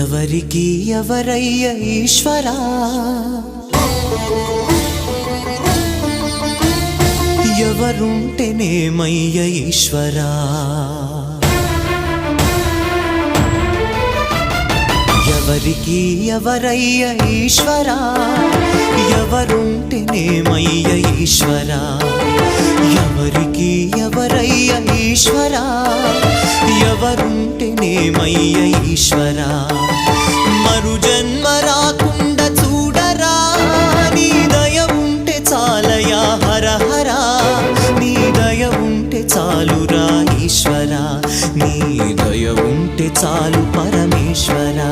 ఎవరికి ఎవరయ్య ఈశ్వరా ఎవరుంటేనేమయ్య ఈశ్వరా ఎవరికి ఎవరయ్య ఈశ్వరా ఎవరుంటేనేమయ్య ఈశ్వరా ఎవరికి ఎవరయ్య ఈశ్వరా ఎవరుంటేనేమయ్య ఈశ్వరా మరు జన్మ రాకుండా చూడరా నీ దయ ఉంటే చాలయా హర హర నీ దయ ఉంటే చాలురా ఈశ్వరా నీ దయ ఉంటే చాలు పరమేశ్వరా